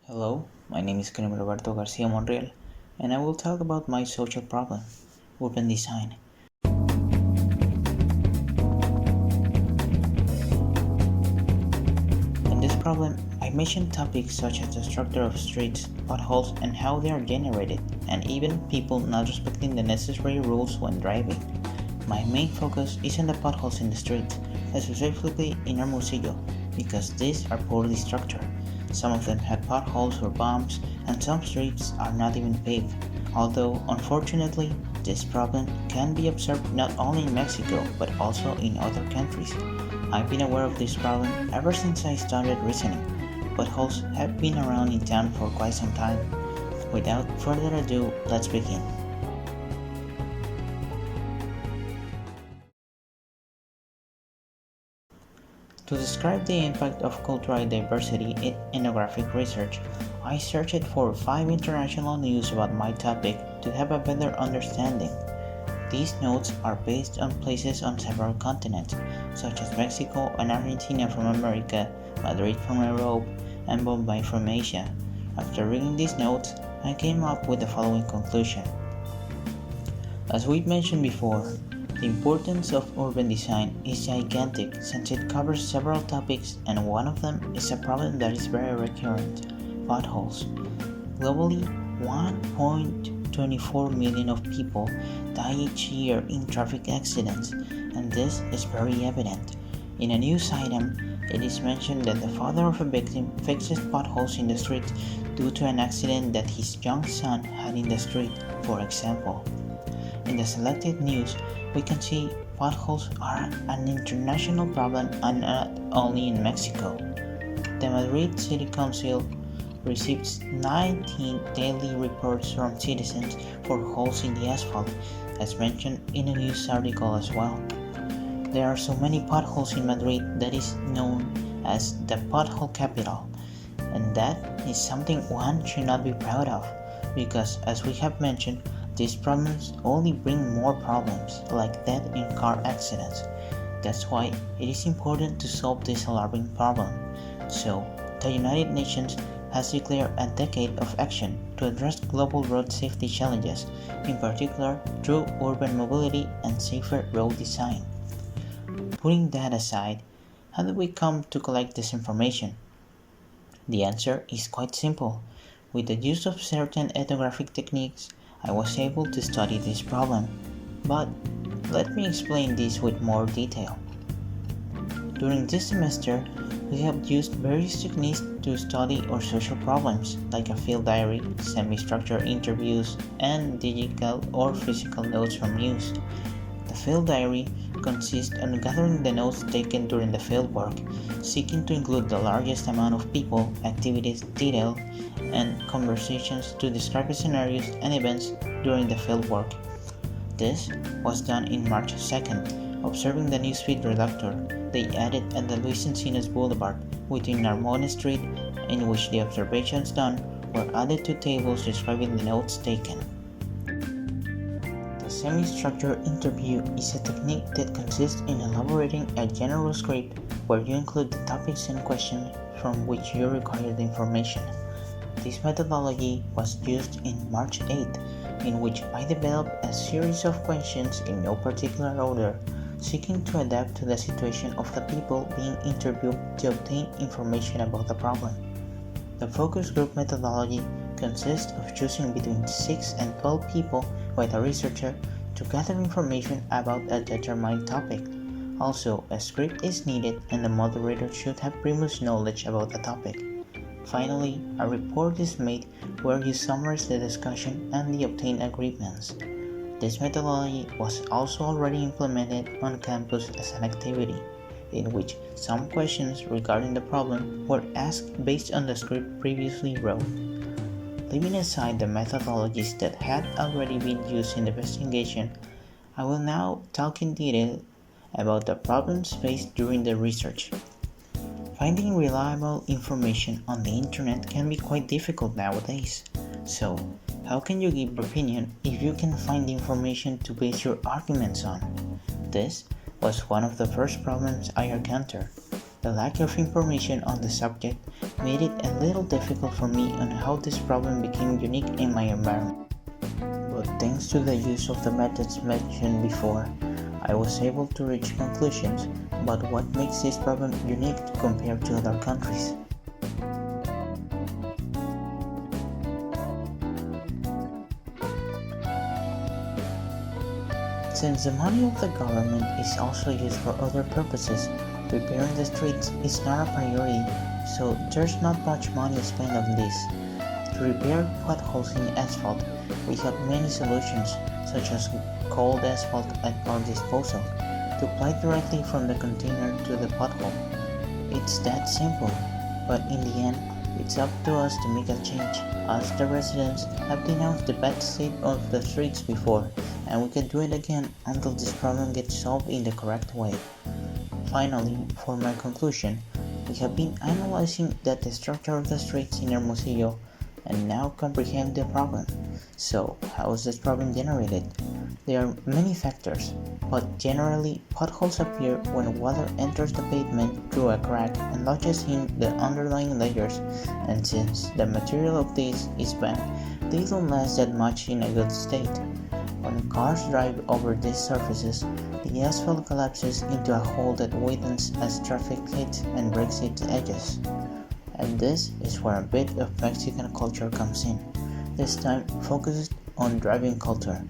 Hello, my name is Roberto Garcia Monreal, and I will talk about my social problem, urban design. In this problem, I mention topics such as the structure of streets, potholes, and how they are generated, and even people not respecting the necessary rules when driving. My main focus is on the potholes in the streets, specifically in Hermosillo, because these are poorly structured. Some of them have potholes or bumps, and some streets are not even paved. Although, unfortunately, this problem can be observed not only in Mexico but also in other countries. I've been aware of this problem ever since I started reasoning. Potholes have been around in town for quite some time. Without further ado, let's begin. To describe the impact of cultural diversity in ethnographic research, I searched for 5 international news about my topic to have a better understanding. These notes are based on places on several continents, such as Mexico and Argentina from America, Madrid from Europe, and Bombay from Asia. After reading these notes, I came up with the following conclusion. As we mentioned before, the importance of urban design is gigantic since it covers several topics, and one of them is a problem that is very recurrent: potholes. Globally, 1.24 million of people die each year in traffic accidents, and this is very evident. In a news item, it is mentioned that the father of a victim fixes potholes in the street due to an accident that his young son had in the street, for example. In the selected news, we can see potholes are an international problem and not only in Mexico. The Madrid City Council receives 19 daily reports from citizens for holes in the asphalt, as mentioned in a news article as well. There are so many potholes in Madrid that is known as the pothole capital, and that is something one should not be proud of, because as we have mentioned, these problems only bring more problems, like death in car accidents. That's why it is important to solve this alarming problem. So, the United Nations has declared a decade of action to address global road safety challenges, in particular through urban mobility and safer road design. Putting that aside, how do we come to collect this information? The answer is quite simple. With the use of certain ethnographic techniques, I was able to study this problem, but let me explain this with more detail. During this semester, we have used various techniques to study our social problems, like a field diary, semi-structured interviews, and digital or physical notes from news. The field diary consists on gathering the notes taken during the fieldwork, seeking to include the largest amount of people, activities, detail, and conversations to describe scenarios and events during the fieldwork. This was done in March 2nd, observing the newsfeed reductor they added at the Luis Encinas Boulevard within Armona Street, in which the observations done were added to tables describing the notes taken. The semi-structured interview is a technique that consists in elaborating a general script where you include the topics and questions from which you require the information. This methodology was used in March 8th, in which I developed a series of questions in no particular order, seeking to adapt to the situation of the people being interviewed to obtain information about the problem. The focus group methodology consists of choosing between 6 and 12 people with a researcher to gather information about a determined topic. Also, a script is needed and the moderator should have previous knowledge about the topic. Finally, a report is made where you summarize the discussion and the obtained agreements. This methodology was also already implemented on campus as an activity, in which some questions regarding the problem were asked based on the script previously wrote. Leaving aside the methodologies that had already been used in the investigation, I will now talk in detail about the problems faced during the research. Finding reliable information on the internet can be quite difficult nowadays. So, how can you give your opinion if you can find information to base your arguments on? This was one of the first problems I encountered. The lack of information on the subject made it a little difficult for me on how this problem became unique in my environment. But thanks to the use of the methods mentioned before, I was able to reach conclusions about what makes this problem unique compared to other countries. Since the money of the government is also used for other purposes, repairing the streets is not a priority, so there's not much money spent on this. To repair potholes in asphalt, we have many solutions, such as cold asphalt at our disposal, to apply directly from the container to the pothole. It's that simple, but in the end, it's up to us to make a change, as the residents have denounced the bad state of the streets before, and we can do it again until this problem gets solved in the correct way. Finally, for my conclusion, we have been analyzing the structure of the streets in Hermosillo and now comprehend the problem. So, how is this problem generated? There are many factors, but generally potholes appear when water enters the pavement through a crack and lodges in the underlying layers, and since the material of these is bad, they don't last that much in a good state. When cars drive over these surfaces, the asphalt collapses into a hole that widens as traffic hits and breaks its edges. And this is where a bit of Mexican culture comes in, this time focused on driving culture.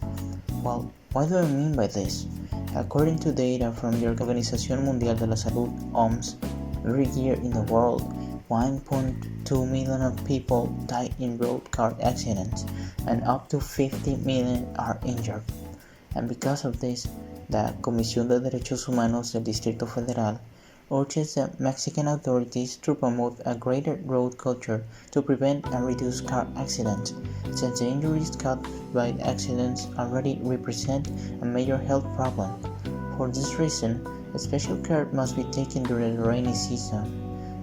Well, what do I mean by this? According to data from the Organización Mundial de la Salud (OMS), every year in the world, 1.2 million of people die in road car accidents, and up to 50 million are injured. And because of this, the Comisión de Derechos Humanos del Distrito Federal urges the Mexican authorities to promote a greater road culture to prevent and reduce car accidents, since the injuries caused by accidents already represent a major health problem. For this reason, special care must be taken during the rainy season,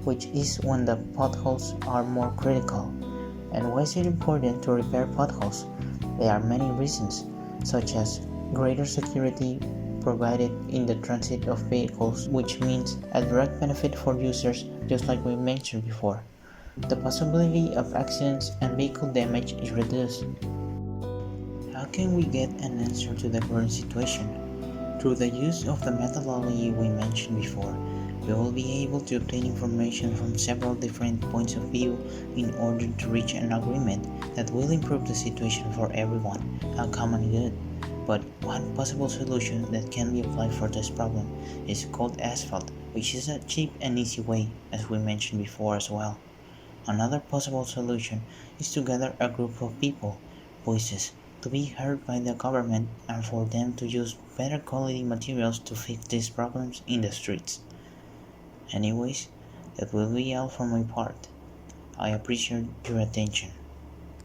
which is when the potholes are more critical. And why is it important to repair potholes? There are many reasons, such as greater security provided in the transit of vehicles, which means a direct benefit for users, just like we mentioned before. The possibility of accidents and vehicle damage is reduced. How can we get an answer to the current situation? Through the use of the methodology we mentioned before, we will be able to obtain information from several different points of view in order to reach an agreement that will improve the situation for everyone, a common good. But one possible solution that can be applied for this problem is cold asphalt, which is a cheap and easy way, as we mentioned before as well. Another possible solution is to gather a group of people, voices, to be heard by the government and for them to use better quality materials to fix these problems in the streets. Anyways, that will be all for my part. I appreciate your attention.